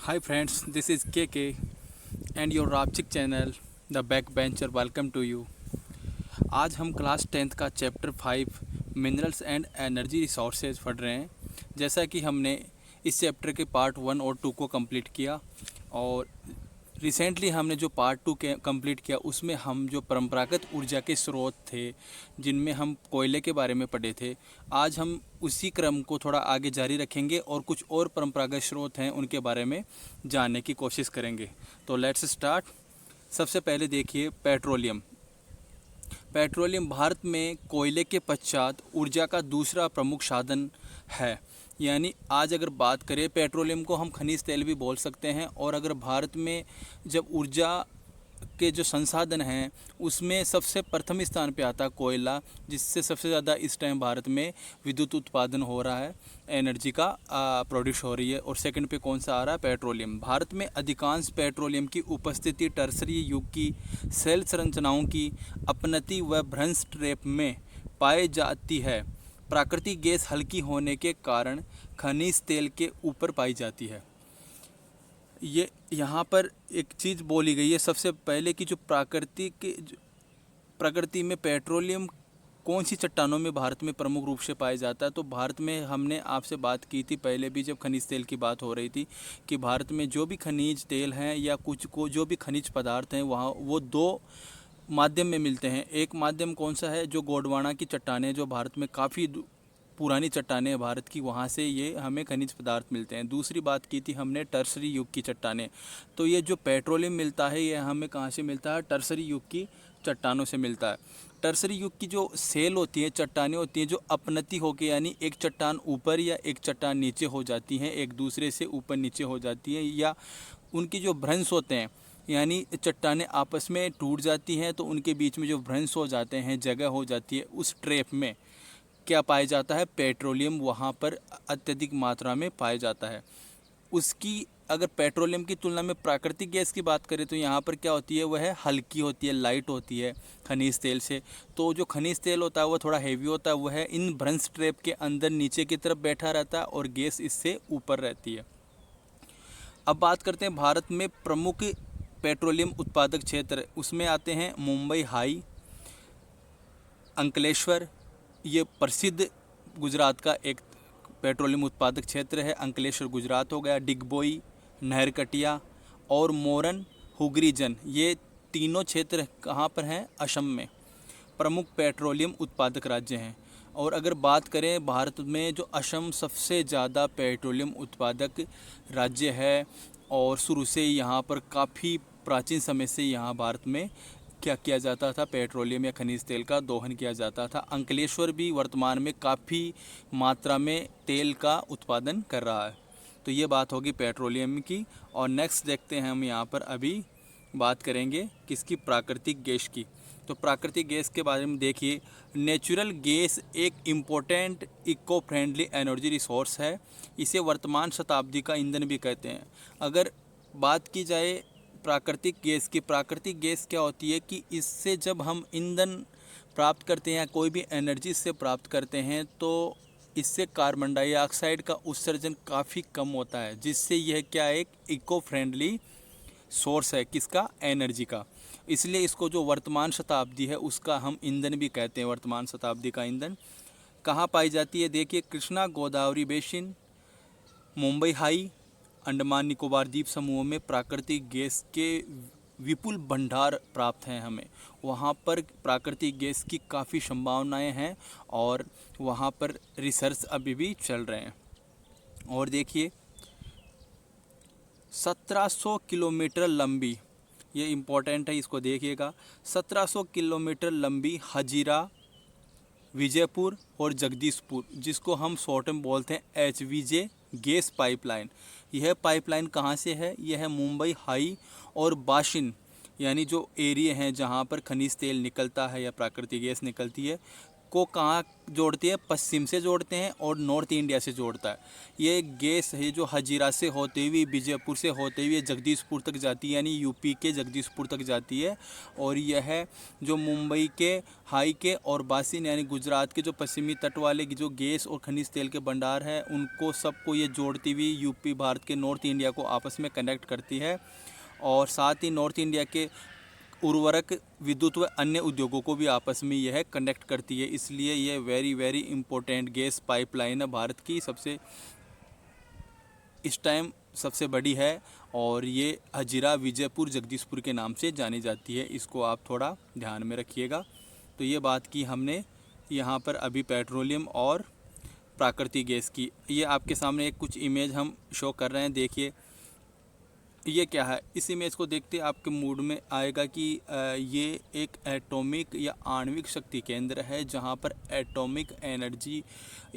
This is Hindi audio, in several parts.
Hi friends, this is KK and your Rapchik channel, The Backbencher. Welcome to you. आज हम क्लास 10th का chapter 5 minerals and energy resources पढ़ रहे हैं। जैसा कि हमने इस चैप्टर के पार्ट 1 और 2 को कंप्लीट किया और रिसेंटली हमने जो पार्ट 2 के कंप्लीट किया उसमें हम जो परंपरागत ऊर्जा के स्रोत थे जिनमें हम कोयले के बारे में पढ़े थे, आज हम उसी क्रम को थोड़ा आगे जारी रखेंगे और कुछ और परंपरागत स्रोत हैं उनके बारे में जानने की कोशिश करेंगे। तो लेट्स स्टार्ट। सबसे पहले देखिए पेट्रोलियम। पेट्रोलियम भारत में कोयले के पश्चात ऊर्जा का दूसरा प्रमुख साधन है। यानी आज अगर बात करें पेट्रोलियम को हम खनिज तेल भी बोल सकते हैं। और अगर भारत में जब ऊर्जा के जो संसाधन हैं उसमें सबसे प्रथम स्थान पे आता है कोयला, जिससे सबसे ज़्यादा इस टाइम भारत में विद्युत उत्पादन हो रहा है, एनर्जी का प्रोड्यूस हो रही है। और सेकंड पे कौन सा आ रहा है? पेट्रोलियम। भारत में अधिकांश पेट्रोलियम की उपस्थिति टर्सरी युग की सेल संरचनाओं की अपनति व भ्रंश ट्रैप में पाई जाती है। प्राकृतिक गैस हल्की होने के कारण खनिज तेल के ऊपर पाई जाती है। ये यहाँ पर एक चीज़ बोली गई है सबसे पहले कि जो प्रकृति में पेट्रोलियम कौन सी चट्टानों में भारत में प्रमुख रूप से पाया जाता है। तो भारत में हमने आपसे बात की थी पहले भी जब खनिज तेल की बात हो रही थी कि भारत में जो भी खनिज तेल हैं या कुछ को जो भी खनिज पदार्थ हैं वहाँ वो दो माध्यम में मिलते हैं। एक माध्यम कौन सा है? जो गोंडवाना की चट्टानें, जो भारत में काफ़ी पुरानी चट्टानें हैं भारत की, वहाँ से ये हमें खनिज पदार्थ मिलते हैं। दूसरी बात की थी हमने टर्सरी युग की चट्टानें। तो ये जो पेट्रोलियम मिलता है ये हमें कहाँ से मिलता है? टर्सरी युग की चट्टानों से मिलता है। टर्सरी युग की जो सेल होती हैं, चट्टानें होती हैं, जो अपनति होकर यानी एक चट्टान ऊपर या एक चट्टान नीचे हो जाती हैं, एक दूसरे से ऊपर नीचे हो जाती हैं, या उनकी जो भ्रंश होते हैं यानी चट्टानें आपस में टूट जाती हैं तो उनके बीच में जो भ्रंश हो जाते हैं, जगह हो जाती है, उस ट्रैप में क्या पाया जाता है? पेट्रोलियम वहाँ पर अत्यधिक मात्रा में पाया जाता है। उसकी अगर पेट्रोलियम की तुलना में प्राकृतिक गैस की बात करें तो यहाँ पर क्या होती है? वह हल्की होती है, लाइट होती है खनिज तेल से। तो जो खनिज तेल होता है वो थोड़ा हैवी होता है, वह इन भ्रंश ट्रैप के अंदर नीचे की तरफ बैठा रहता है और गैस इससे ऊपर रहती है। अब बात करते हैं भारत में प्रमुख पेट्रोलियम उत्पादक क्षेत्र। उसमें आते हैं मुंबई हाई, अंकलेश्वर, ये प्रसिद्ध गुजरात का एक पेट्रोलियम उत्पादक क्षेत्र है। अंकलेश्वर गुजरात हो गया, डिगबोई, नहरकटिया और मोरन हुगरीजन, ये तीनों क्षेत्र कहाँ पर हैं? असम में प्रमुख पेट्रोलियम उत्पादक राज्य हैं। और अगर बात करें भारत में, जो असम सबसे ज़्यादा पेट्रोलियम उत्पादक राज्य है और शुरू से यहाँ पर काफ़ी प्राचीन समय से यहाँ भारत में क्या किया जाता था? पेट्रोलियम या खनिज तेल का दोहन किया जाता था। अंकलेश्वर भी वर्तमान में काफ़ी मात्रा में तेल का उत्पादन कर रहा है। तो ये बात होगी पेट्रोलियम की। और नेक्स्ट देखते हैं हम यहाँ पर अभी बात करेंगे किसकी? प्राकृतिक गैस की। तो प्राकृतिक गैस के बारे में देखिए, नेचुरल गैस एक important eco friendly energy resource है। इसे वर्तमान शताब्दी का ईंधन भी कहते हैं। अगर बात की जाए प्राकृतिक गैस की, प्राकृतिक गैस क्या होती है कि इससे जब हम ईंधन प्राप्त करते हैं या कोई भी एनर्जी से प्राप्त करते हैं तो इससे कार्बन डाइऑक्साइड का उत्सर्जन काफ़ी कम होता है, जिससे यह क्या एक इको फ्रेंडली सोर्स है किसका? एनर्जी का। इसलिए इसको जो वर्तमान शताब्दी है उसका हम ईंधन भी कहते हैं। वर्तमान शताब्दी का ईंधन कहाँ पाई जाती है? देखिए, कृष्णा गोदावरी बेसिन, मुंबई हाई, अंडमान निकोबार द्वीप समूह में प्राकृतिक गैस के विपुल भंडार प्राप्त हैं हमें। वहाँ पर प्राकृतिक गैस की काफ़ी संभावनाएं हैं और वहाँ पर रिसर्च अभी भी चल रहे हैं। और देखिए 1700 किलोमीटर लंबी, ये इम्पोर्टेंट है, इसको देखिएगा, 1700 किलोमीटर लंबी हजीरा, विजयपुर और जगदीशपुर, जिसको हम शॉर्ट में बोलते हैं HVJ गैस पाइपलाइन। यह पाइपलाइन कहाँ से है? यह है मुंबई हाई और बाशिन, यानी जो एरिया हैं जहाँ पर खनिज तेल निकलता है या प्राकृतिक गैस निकलती है, को कहाँ जोड़ती है, पश्चिम से जोड़ते हैं और नॉर्थ इंडिया से जोड़ता है। ये गैस है जो हजीरा से होते हुए, विजयपुर से होते हुए जगदीशपुर तक जाती है, यानी यूपी के जगदीशपुर तक जाती है। और यह जो मुंबई के हाई के और बासिन यानी गुजरात के जो पश्चिमी तट वाले जो गैस और खनिज तेल के भंडार है, उनको सबको ये जोड़ती हुई यूपी भारत के नॉर्थ इंडिया को आपस में कनेक्ट करती है। और साथ ही नॉर्थ इंडिया के उर्वरक, विद्युत व अन्य उद्योगों को भी आपस में यह कनेक्ट करती है। इसलिए यह very very important gas pipeline है, भारत की सबसे इस टाइम सबसे बड़ी है। और ये हजीरा विजयपुर जगदीशपुर के नाम से जानी जाती है। इसको आप थोड़ा ध्यान में रखिएगा। तो ये बात की हमने यहाँ पर अभी पेट्रोलियम और प्राकृतिक गैस की। ये आपके सामने एक कुछ इमेज हम शो कर रहे हैं, देखिए ये क्या है। इस इमेज को देखते आपके मूड में आएगा कि ये एक एटॉमिक या आणविक शक्ति केंद्र है, जहाँ पर एटॉमिक एनर्जी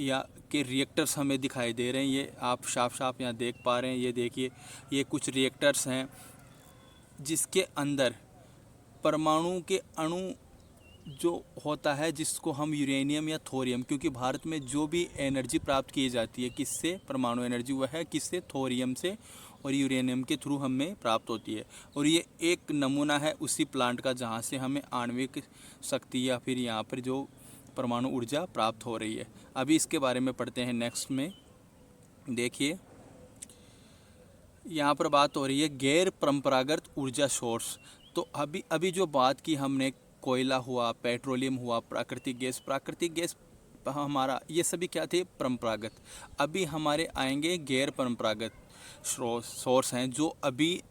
या के रिएक्टर्स हमें दिखाई दे रहे हैं। ये आप साफ साफ यहाँ देख पा रहे हैं। ये देखिए, ये कुछ रिएक्टर्स हैं जिसके अंदर परमाणु के अणु जो होता है, जिसको हम यूरेनियम या थोरियम, क्योंकि भारत में जो भी एनर्जी प्राप्त की जाती है किससे, परमाणु एनर्जी, वह है किससे, थोरियम से और यूरेनियम के थ्रू हमें प्राप्त होती है। और ये एक नमूना है उसी प्लांट का जहाँ से हमें आणविक शक्ति या फिर यहाँ पर जो परमाणु ऊर्जा प्राप्त हो रही है। अभी इसके बारे में पढ़ते हैं नेक्स्ट में। देखिए यहाँ पर बात हो रही है गैर परंपरागत ऊर्जा सोर्स। तो अभी जो बात की हमने, कोयला हुआ, पेट्रोलियम हुआ, प्राकृतिक गैस हमारा, ये सभी क्या थे, परंपरागत। अभी हमारे आएंगे गैर परंपरागत सोर्स हैं, जो अभी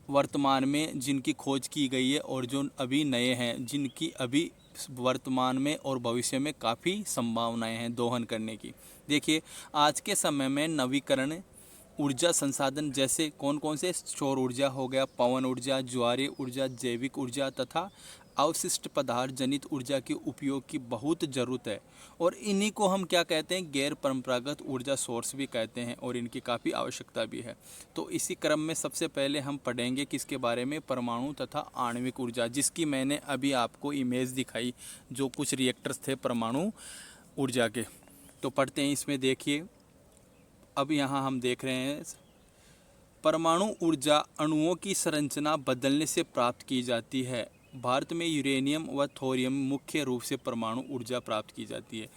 वर्तमान में जिनकी खोज की गई है और जो अभी नए हैं, जिनकी अभी वर्तमान में और भविष्य में काफ़ी संभावनाएं हैं दोहन करने की। देखिए आज के समय में नवीकरण ऊर्जा संसाधन जैसे कौन कौन से, सौर ऊर्जा हो गया, पवन ऊर्जा, ज्वारीय ऊर्जा, जैविक ऊर्जा तथा अवशिष्ट पदार्थ जनित ऊर्जा के उपयोग की बहुत ज़रूरत है। और इन्हीं को हम क्या कहते हैं, गैर परंपरागत ऊर्जा सोर्स भी कहते हैं, और इनकी काफ़ी आवश्यकता भी है। तो इसी क्रम में सबसे पहले हम पढ़ेंगे किसके बारे में, परमाणु तथा आणविक ऊर्जा, जिसकी मैंने अभी आपको इमेज दिखाई, जो कुछ रिएक्टर्स थे परमाणु ऊर्जा के। तो पढ़ते हैं इसमें। देखिए अब यहाँ हम देख रहे हैं, परमाणु ऊर्जा अणुओं की संरचना बदलने से प्राप्त की जाती है। भारत में यूरेनियम व थोरियम मुख्य रूप से परमाणु ऊर्जा प्राप्त की जाती है,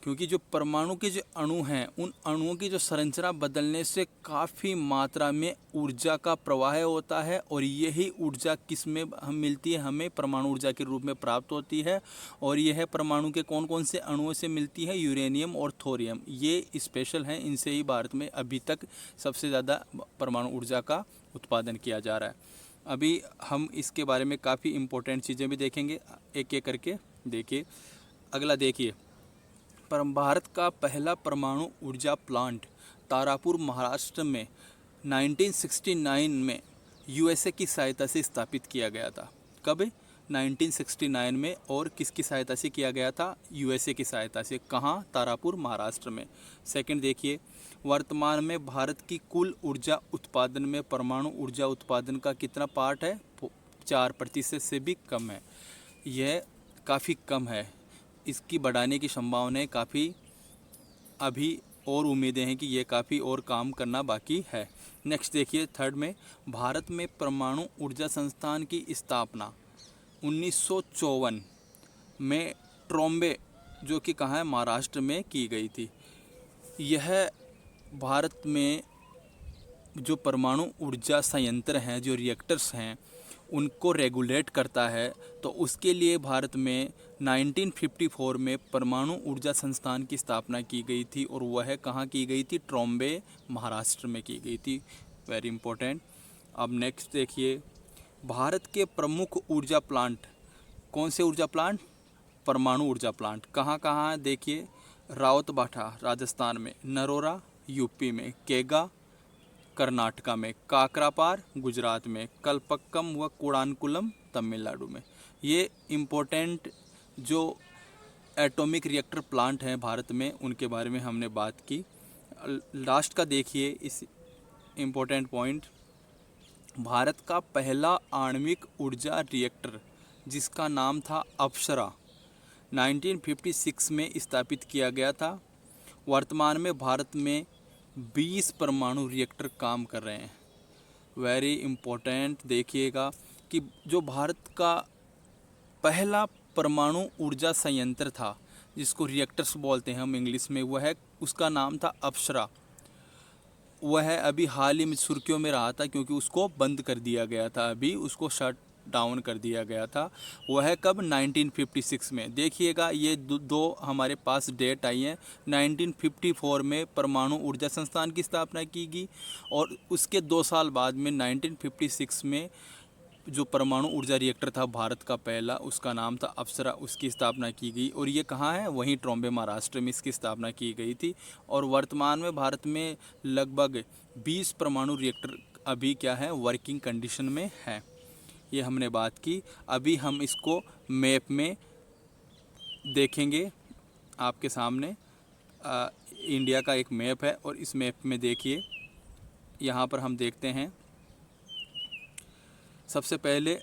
क्योंकि जो परमाणु के जो अणु हैं, उन अणुओं की जो संरचना बदलने से काफ़ी मात्रा में ऊर्जा का प्रवाह होता है। और यही ऊर्जा किस में हम मिलती है, हमें परमाणु ऊर्जा के रूप में प्राप्त होती है। और यह परमाणु के कौन कौन से अणुओं से मिलती है, यूरेनियम और थोरियम, ये स्पेशल हैं। इनसे ही भारत में अभी तक सबसे ज़्यादा परमाणु ऊर्जा का उत्पादन किया जा रहा है। अभी हम इसके बारे में काफ़ी इम्पोर्टेंट चीज़ें भी देखेंगे एक एक करके। देखिए अगला, देखिए भारत का पहला परमाणु ऊर्जा प्लांट तारापुर महाराष्ट्र में 1969 में यूएसए की सहायता से स्थापित किया गया था। कब, 1969 में। और किसकी सहायता से किया गया था, यूएसए की सहायता से। कहाँ, तारापुर महाराष्ट्र में। सेकंड देखिए, वर्तमान में भारत की कुल ऊर्जा उत्पादन में परमाणु ऊर्जा उत्पादन का कितना पार्ट है, 4% से भी कम है। यह काफ़ी कम है, इसकी बढ़ाने की संभावनाएं काफ़ी अभी और उम्मीदें हैं कि ये काफ़ी और काम करना बाकी है। नेक्स्ट देखिए थर्ड में, भारत में परमाणु ऊर्जा संस्थान की स्थापना 1954 में ट्रॉम्बे, जो कि कहाँ है, महाराष्ट्र में की गई थी। यह भारत में जो परमाणु ऊर्जा संयंत्र हैं, जो रिएक्टर्स हैं, उनको रेगुलेट करता है। तो उसके लिए भारत में 1954 में परमाणु ऊर्जा संस्थान की स्थापना की गई थी। और वह कहाँ की गई थी, ट्रॉम्बे महाराष्ट्र में की गई थी। Very important. अब नेक्स्ट देखिए, भारत के प्रमुख ऊर्जा प्लांट कौन से ऊर्जा प्लांट, परमाणु ऊर्जा प्लांट कहाँ कहाँ है, देखिए रावतभाटा राजस्थान में, नरोरा यूपी में, केगा कर्नाटका में, काकरापार गुजरात में, कलपक्कम व कुड़ानकुलम तमिलनाडु में। ये इम्पोर्टेंट जो एटॉमिक रिएक्टर प्लांट हैं भारत में, उनके बारे में हमने बात की। लास्ट का देखिए इस इम्पोर्टेंट पॉइंट, भारत का पहला आणविक ऊर्जा रिएक्टर जिसका नाम था अप्सरा, 1956 में स्थापित किया गया था। वर्तमान में भारत में 20 परमाणु रिएक्टर काम कर रहे हैं। वेरी इम्पोर्टेंट देखिएगा कि जो भारत का पहला परमाणु ऊर्जा संयंत्र था, जिसको रिएक्टर्स बोलते हैं हम इंग्लिश में, वह है, उसका नाम था अप्सरा। वह अभी हाल ही में सुर्खियों में रहा था क्योंकि उसको बंद कर दिया गया था, अभी उसको शट डाउन कर दिया गया था। वह कब? 1956 में। देखिएगा ये दो हमारे पास डेट आई है। 1954 में परमाणु ऊर्जा संस्थान की स्थापना की गई और उसके 2 साल बाद में 1956 में जो परमाणु ऊर्जा रिएक्टर था भारत का पहला, उसका नाम था अप्सरा, उसकी स्थापना की गई। और ये कहाँ है? वहीं ट्रॉम्बे, महाराष्ट्र में इसकी स्थापना की गई थी। और वर्तमान में भारत में लगभग 20 परमाणु रिएक्टर अभी क्या है? वर्किंग कंडीशन में है। ये हमने बात की। अभी हम इसको मैप में देखेंगे आपके सामने। इंडिया का एक मैप है और इस मैप में देखिए, यहाँ पर हम देखते हैं सबसे पहले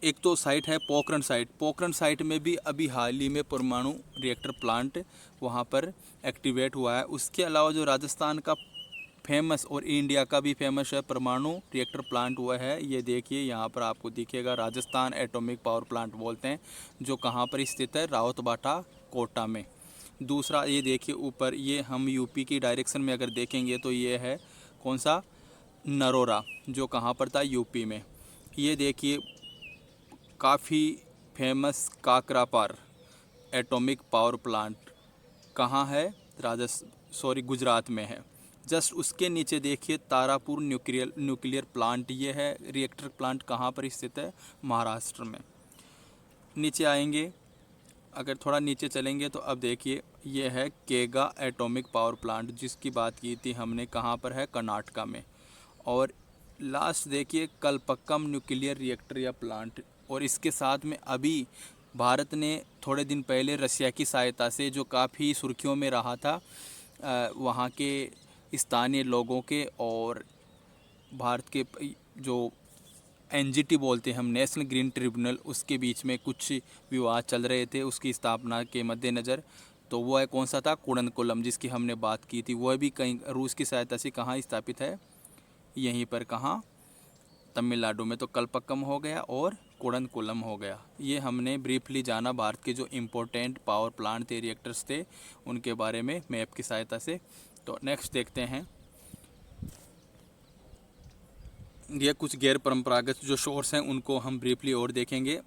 एक तो साइट है पोखरण साइट। पोखरण साइट में भी अभी हाल ही में परमाणु रिएक्टर प्लांट वहाँ पर एक्टिवेट हुआ है। उसके अलावा जो राजस्थान का फेमस और इंडिया का भी फेमस है परमाणु रिएक्टर प्लांट हुआ है, ये देखिए यहाँ पर आपको दिखेगा, राजस्थान एटॉमिक पावर प्लांट बोलते हैं, जो कहाँ पर स्थित है? रावतबाटा, कोटा में। दूसरा ये देखिए ऊपर, ये हम यूपी की डायरेक्शन में अगर देखेंगे तो ये है कौन सा? नरोरा, जो कहाँ पर था? यूपी में। ये देखिए काफ़ी famous Kakrapar atomic power plant कहाँ है? गुजरात में है। जस्ट उसके नीचे देखिए तारापुर न्यूक्लियर प्लांट, ये है रिएक्टर प्लांट, कहाँ पर स्थित है? महाराष्ट्र में। नीचे आएंगे, अगर थोड़ा नीचे चलेंगे तो अब देखिए ये है केगा एटॉमिक पावर प्लांट, जिसकी बात की थी हमने, कहाँ पर है? कर्नाटका में। और लास्ट देखिए कलपक्कम न्यूक्लियर रिएक्टर या प्लांट। और इसके साथ में अभी भारत ने थोड़े दिन पहले रसिया की सहायता से, जो काफ़ी सुर्खियों में रहा था वहाँ के स्थानीय लोगों के और भारत के जो एनजीटी बोलते हैं हम, नेशनल ग्रीन ट्रिब्यूनल, उसके बीच में कुछ विवाद चल रहे थे उसकी स्थापना के मद्देनज़र। तो वह कौन सा था? कुडनकुलम, जिसकी हमने बात की थी। वह भी कहीं रूस की सहायता से कहाँ स्थापित है? यहीं पर, कहाँ? तमिलनाडु में। तो कलपक्कम हो गया और कुडनकुलम हो गया। ये हमने ब्रीफली जाना भारत के जो इम्पोर्टेंट पावर प्लांट थे, रिएक्टर्स थे, उनके बारे में मैप की सहायता से। तो नेक्स्ट देखते हैं, ये कुछ गैर परंपरागत जो सोर्स हैं उनको हम ब्रीफली और देखेंगे।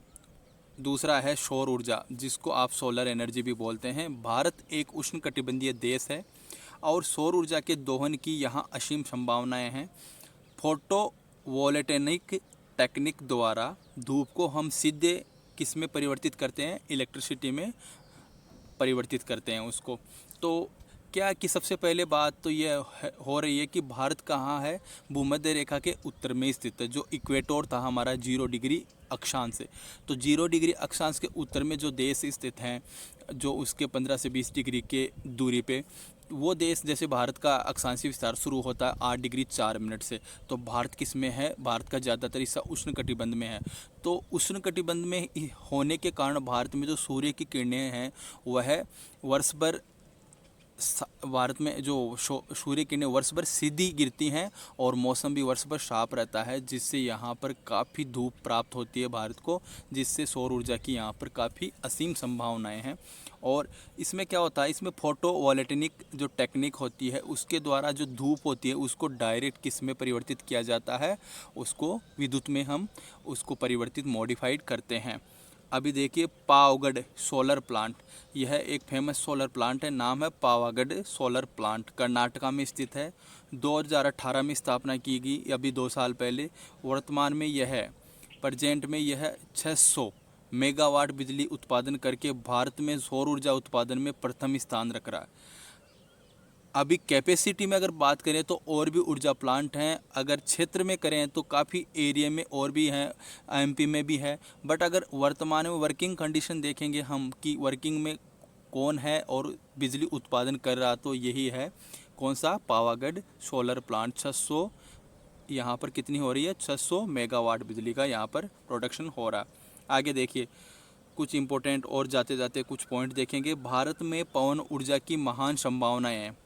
दूसरा है सौर ऊर्जा, जिसको आप सोलर एनर्जी भी बोलते हैं। भारत एक उष्णकटिबंधीय देश है और सौर ऊर्जा के दोहन की यहाँ असीम संभावनाएं हैं। फोटो वोल्टेनिक टेक्निक द्वारा धूप को हम सीधे किस में परिवर्तित करते हैं? इलेक्ट्रिसिटी में परिवर्तित करते हैं उसको। तो क्या कि सबसे पहले बात तो ये हो रही है कि भारत कहाँ है? भूमध्य रेखा के उत्तर में स्थित है। जो इक्वेटर था हमारा 0 डिग्री अक्षांश से, तो 0 डिग्री अक्षांश के उत्तर में जो देश स्थित हैं, जो उसके 15 से 20 डिग्री के दूरी पे, वो देश, जैसे भारत का अक्षांशीय विस्तार शुरू होता है 8 डिग्री 4 मिनट से, तो भारत किस में है? भारत का ज़्यादातर हिस्सा उष्णकटिबंध में है। तो उष्णकटिबंध में होने के कारण भारत में जो सूर्य की किरणें हैं वह वर्ष भर, भारत में जो सूर्य किरणें वर्ष भर सीधी गिरती हैं और मौसम भी वर्ष भर साफ रहता है, जिससे यहाँ पर काफ़ी धूप प्राप्त होती है भारत को, जिससे सौर ऊर्जा की यहाँ पर काफ़ी असीम संभावनाएं हैं। और इसमें क्या होता है? इसमें फोटो वोल्टेनिक जो टेक्निक होती है उसके द्वारा जो धूप होती है उसको डायरेक्ट किस में परिवर्तित किया जाता है? उसको विद्युत में हम उसको परिवर्तित, मॉडिफाइड करते हैं। अभी देखिए पावागढ़ सोलर प्लांट, यह एक फेमस सोलर प्लांट है, नाम है पावागढ़ सोलर प्लांट, कर्नाटका में स्थित है। 2018 में स्थापना की गई, अभी 2 साल पहले। वर्तमान में यह प्रेजेंट में यह 600 मेगावाट बिजली उत्पादन करके भारत में सौर ऊर्जा उत्पादन में प्रथम स्थान रख रहा है। अभी कैपेसिटी में अगर बात करें तो और भी ऊर्जा प्लांट हैं, अगर क्षेत्र में करें तो काफ़ी एरिया में और भी हैं, एमपी में भी है। बट अगर वर्तमान में वर्किंग कंडीशन देखेंगे हम कि वर्किंग में कौन है और बिजली उत्पादन कर रहा, तो यही है कौन सा? Pavagadh solar plant. 600 यहाँ पर कितनी हो रही है? 600 मेगावाट बिजली का यहाँ पर प्रोडक्शन हो रहा है। आगे देखिए कुछ इम्पोर्टेंट और जाते जाते कुछ पॉइंट देखेंगे। भारत में पवन ऊर्जा की महान संभावनाएं हैं।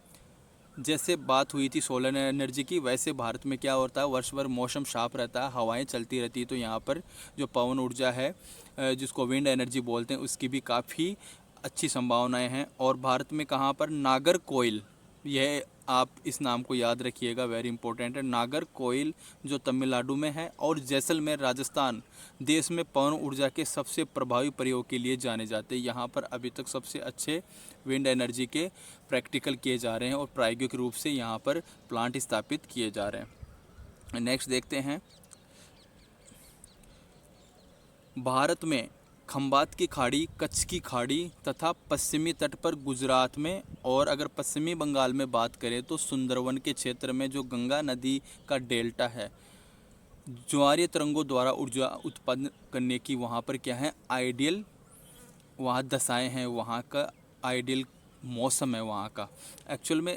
जैसे बात हुई थी सोलर एनर्जी की, वैसे भारत में क्या होता है, वर्ष भर मौसम साफ रहता है, हवाएं चलती रहती है, तो यहाँ पर जो पवन ऊर्जा है जिसको विंड एनर्जी बोलते हैं, उसकी भी काफ़ी अच्छी संभावनाएं हैं। और भारत में कहाँ पर, नागरकोइल, यह आप इस नाम को याद रखिएगा, वेरी इंपॉर्टेंट है। नागरकोइल जो तमिलनाडु में है, और जैसलमेर राजस्थान देश में पवन ऊर्जा के सबसे प्रभावी प्रयोग के लिए जाने जाते हैं। यहाँ पर अभी तक सबसे अच्छे विंड एनर्जी के प्रैक्टिकल किए जा रहे हैं और प्रायोगिक रूप से यहाँ पर प्लांट स्थापित किए जा रहे हैं। नेक्स्ट देखते हैं, भारत में खंबात की खाड़ी, कच्छ की खाड़ी तथा पश्चिमी तट पर गुजरात में, और अगर पश्चिमी बंगाल में बात करें तो सुंदरवन के क्षेत्र में जो गंगा नदी का डेल्टा है, ज्वारीय तरंगों द्वारा ऊर्जा उत्पन्न करने की वहाँ पर क्या है, आइडियल वहाँ दशाएं हैं, वहाँ का आइडियल मौसम है वहाँ का। एक्चुअल में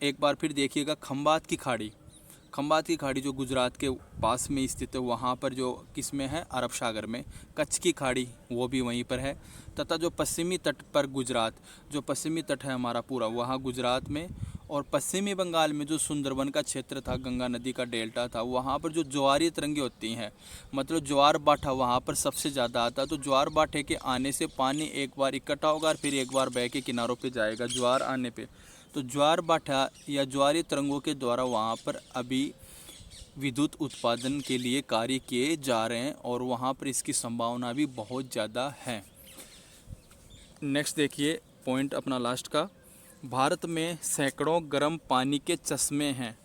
एक बार फिर देखिएगा, खंबात की खाड़ी जो गुजरात के पास में स्थित है, वहाँ पर जो किस में है, अरब सागर में। कच्छ की खाड़ी वो भी वहीं पर है, तथा जो पश्चिमी तट पर गुजरात, जो पश्चिमी तट है हमारा पूरा, वहाँ गुजरात में। और पश्चिमी बंगाल में जो सुंदरवन का क्षेत्र था, गंगा नदी का डेल्टा था, वहाँ पर जो ज्वारीय तरंगें होती हैं, मतलब ज्वार बाठा वहाँ पर सबसे ज़्यादा आता है। तो ज्वार बाठे के आने से पानी एक बार इकट्ठा होगा और फिर एक बार बह के किनारों पे जाएगा ज्वार आने पे। तो ज्वार बाठा या ज्वारीय तरंगों के द्वारा वहाँ पर अभी विद्युत उत्पादन के लिए कार्य किए जा रहे हैं, और वहाँ पर इसकी संभावना भी बहुत ज़्यादा है। नेक्स्ट देखिए पॉइंट अपना लास्ट का, भारत में सैकड़ों गर्म पानी के चश्मे हैं।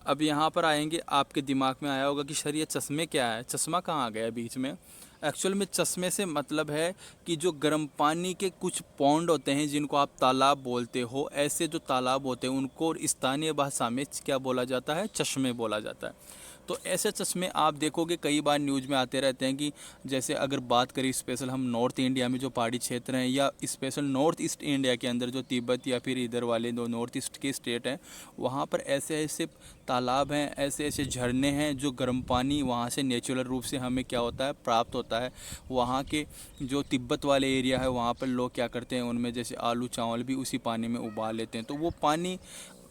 अब यहाँ पर आएंगे, आपके दिमाग में आया होगा कि सर ये चश्मे क्या है, चश्मा कहाँ आ गया बीच में। एक्चुअल में चश्मे से मतलब है कि जो गर्म पानी के कुछ पॉन्ड होते हैं, जिनको आप तालाब बोलते हो, ऐसे जो तालाब होते हैं उनको स्थानीय भाषा में क्या बोला जाता है, चश्मे बोला जाता है। तो ऐसे चश्मे आप देखोगे कई बार न्यूज़ में आते रहते हैं कि जैसे अगर बात करें स्पेशल हम नॉर्थ इंडिया में जो पहाड़ी क्षेत्र हैं, या स्पेशल नॉर्थ ईस्ट इंडिया के अंदर जो तिब्बत या फिर इधर वाले दो नॉर्थ ईस्ट के स्टेट हैं, वहाँ पर ऐसे ऐसे तालाब हैं, ऐसे ऐसे झरने हैं, जो गर्म पानी वहाँ से नेचुरल रूप से हमें क्या होता है, प्राप्त होता है। वहाँ के जो तिब्बत वाले एरिया है, वहाँ पर लोग क्या करते हैं, उनमें जैसे आलू चावल भी उसी पानी में उबाल लेते हैं। तो वो पानी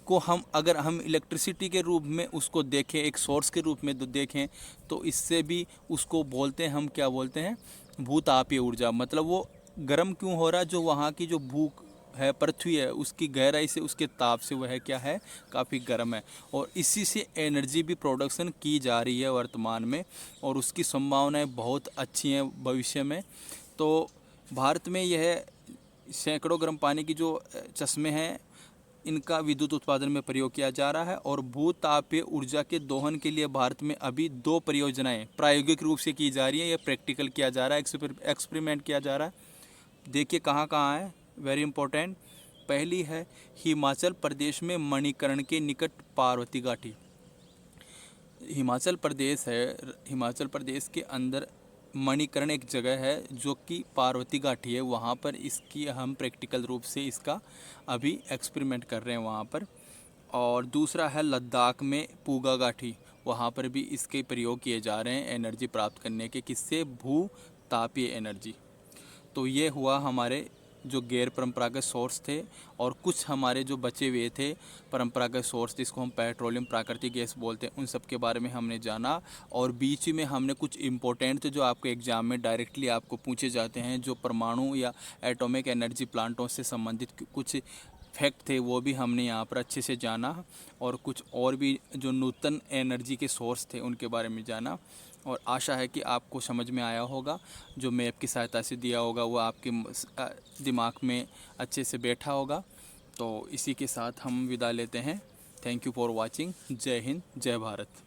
को अगर हम इलेक्ट्रिसिटी के रूप में उसको देखें, एक सोर्स के रूप में देखें, तो इससे भी उसको बोलते हैं, हम क्या बोलते हैं, भूतापीय ऊर्जा। मतलब वो गर्म क्यों हो रहा है, जो वहाँ की जो भू है, पृथ्वी है, उसकी गहराई से, उसके ताप से वह क्या है, काफ़ी गर्म है, और इसी से एनर्जी भी प्रोडक्शन की जा रही है वर्तमान में, और उसकी संभावनाएं बहुत अच्छी हैं भविष्य में। तो भारत में यह सैकड़ों गर्म पानी की जो चश्मे हैं, इनका विद्युत उत्पादन में प्रयोग किया जा रहा है। और भूतापीय ऊर्जा के दोहन के लिए भारत में अभी 2 परियोजनाएं प्रायोगिक रूप से की जा रही है, या प्रैक्टिकल किया जा रहा है, एक्सपेरिमेंट किया जा रहा है। देखिए कहाँ कहाँ है, वेरी इंपॉर्टेंट। पहली है हिमाचल प्रदेश में मणिकर्ण के निकट पार्वती घाटी। हिमाचल प्रदेश है, हिमाचल प्रदेश के अंदर मणिकर्ण एक जगह है जो कि पार्वती घाटी है, वहाँ पर इसकी हम प्रैक्टिकल रूप से इसका अभी एक्सपेरिमेंट कर रहे हैं वहाँ पर। और दूसरा है लद्दाख में पूगा घाटी, वहाँ पर भी इसके प्रयोग किए जा रहे हैं एनर्जी प्राप्त करने के, किससे, भू तापीय एनर्जी। तो ये हुआ हमारे जो गैर परंपरागत सोर्स थे, और कुछ हमारे जो बचे हुए थे परंपरागत सोर्स, जिसको हम पेट्रोलियम प्राकृतिक गैस बोलते हैं, उन सब के बारे में हमने जाना। और बीच में हमने कुछ इम्पोर्टेंट थे जो आपके एग्ज़ाम में डायरेक्टली आपको पूछे जाते हैं, जो परमाणु या एटॉमिक एनर्जी प्लांटों से संबंधित कुछ फैक्ट थे, वो भी हमने यहाँ पर अच्छे से जाना। और कुछ और भी जो नूतन एनर्जी के सोर्स थे उनके बारे में जाना। और आशा है कि आपको समझ में आया होगा, जो मैप की सहायता से दिया होगा वो आपके दिमाग में अच्छे से बैठा होगा। तो इसी के साथ हम विदा लेते हैं। Thank you for watching. जय हिंद, जय भारत।